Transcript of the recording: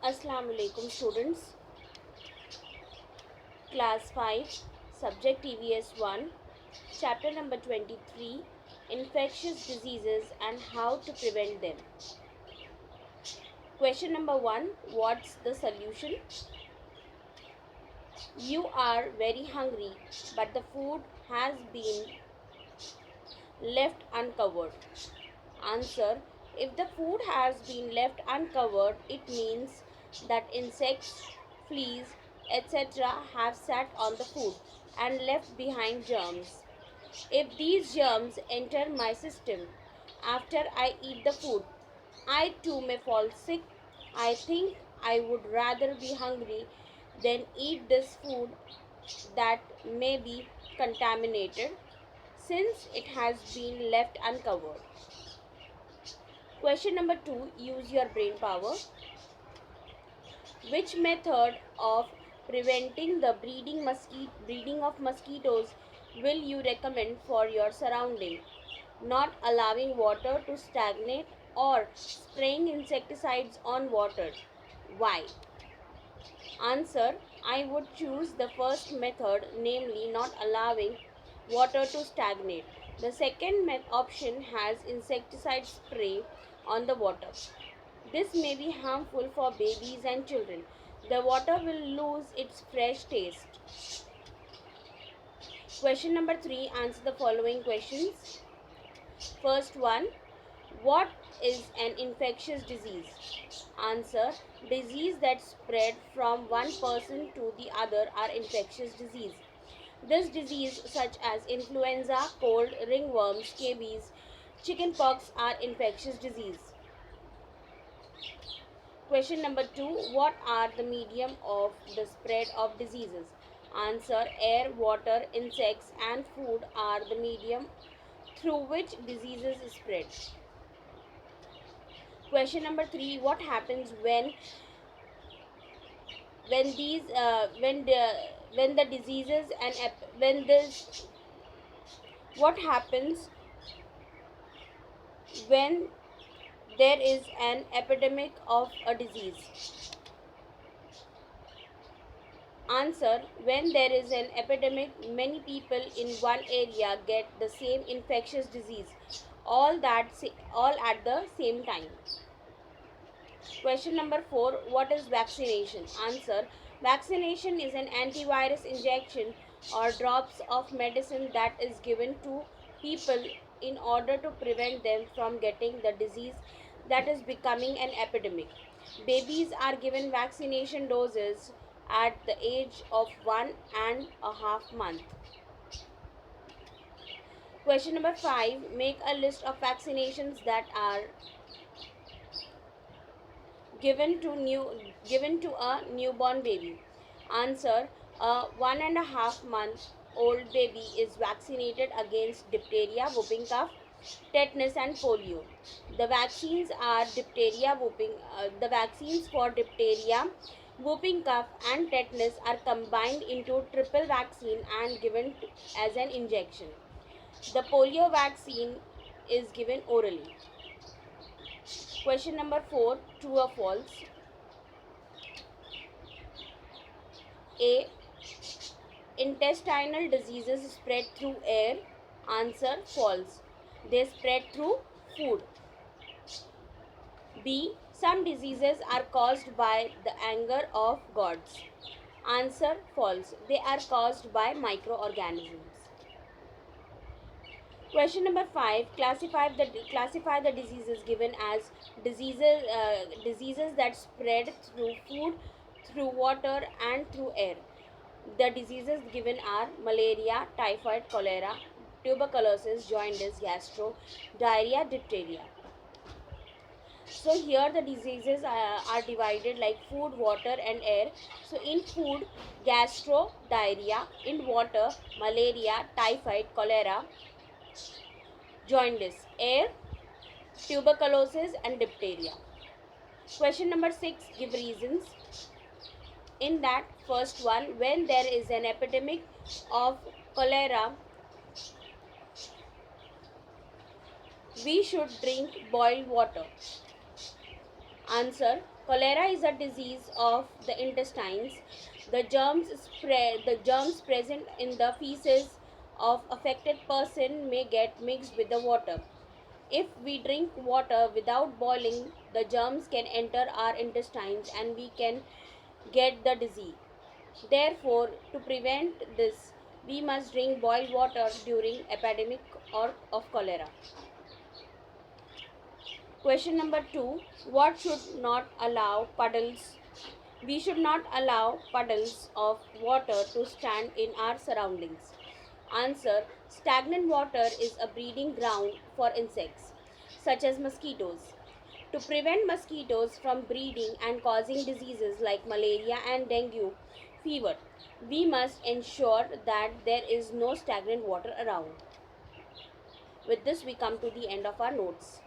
Assalamu alaikum students. Class 5, Subject EVS 1, Chapter number 23, Infectious Diseases and How to Prevent Them. Question number 1, what's the solution? You are very hungry, but the food has been left uncovered. Answer, if the food has been left uncovered, it means that insects, fleas, etc. have sat on the food and left behind germs. If these germs enter my system after I eat the food, I too may fall sick. I think I would rather be hungry than eat this food that may be contaminated since it has been left uncovered. Question number 2, use your brain power. Which method of preventing the breeding of mosquitoes will you recommend for your surrounding? Not allowing water to stagnate or spraying insecticides on water. Why? Answer, I would choose the first method, namely not allowing water to stagnate. The second option has insecticide spray on the water. This may be harmful for babies and children. The water will lose its fresh taste. Question number 3, answer the following questions. First one, what is an infectious disease? Answer, disease that spread from one person to the other are infectious disease. This disease such as influenza, cold, ringworm, scabies, chickenpox are infectious disease. Question number 2, what are the medium of the spread of diseases? Answer, air, water, insects and food are the medium through which diseases spread. Question number 3, what happens when these when the diseases and when this what happens when there is an epidemic of a disease? Answer, when there is an epidemic, many people in one area get the same infectious disease, all at the same time. Question number 4, what is vaccination? Answer, vaccination is an antivirus injection or drops of medicine that is given to people in order to prevent them from getting the disease that is becoming an epidemic. Babies are given vaccination doses at the age of 1.5 months. Question number 5, make a list of vaccinations that are given to a newborn baby. Answer, a 1.5 month old baby is vaccinated against diphtheria, whooping cough, tetanus and polio. The vaccines for diphtheria, whooping cough and tetanus are combined into triple vaccine and given as an injection. The polio vaccine is given orally. Question number 4, true or false? A, intestinal diseases spread through air. Answer, false. They spread through food. B, some diseases are caused by the anger of gods. Answer, false. They are caused by microorganisms. Question number 5, classify the diseases given as diseases that spread through food, through water and through air. The diseases given are malaria, typhoid, cholera, tuberculosis, jaundice, gastro, diarrhea, diphtheria. So here the diseases are divided like food, water and air. So in food, gastro, diarrhea; in water, malaria, typhoid, cholera, jaundice; air, tuberculosis and diphtheria. Question number 6, give reasons. In that first one, when there is an epidemic of cholera, we should drink boiled water. Answer, Cholera is a disease of the intestines. The germs present in the feces of affected person may get mixed with the water. If we drink water without boiling, the germs can enter our intestines and we can get the disease. Therefore, to prevent this, we must drink boiled water during epidemic or of cholera. Question number 2. What should not allow puddles? We should not allow puddles of water to stand in our surroundings. Answer. Stagnant water is a breeding ground for insects, such as mosquitoes. To prevent mosquitoes from breeding and causing diseases like malaria and dengue fever, we must ensure that there is no stagnant water around. With this, we come to the end of our notes.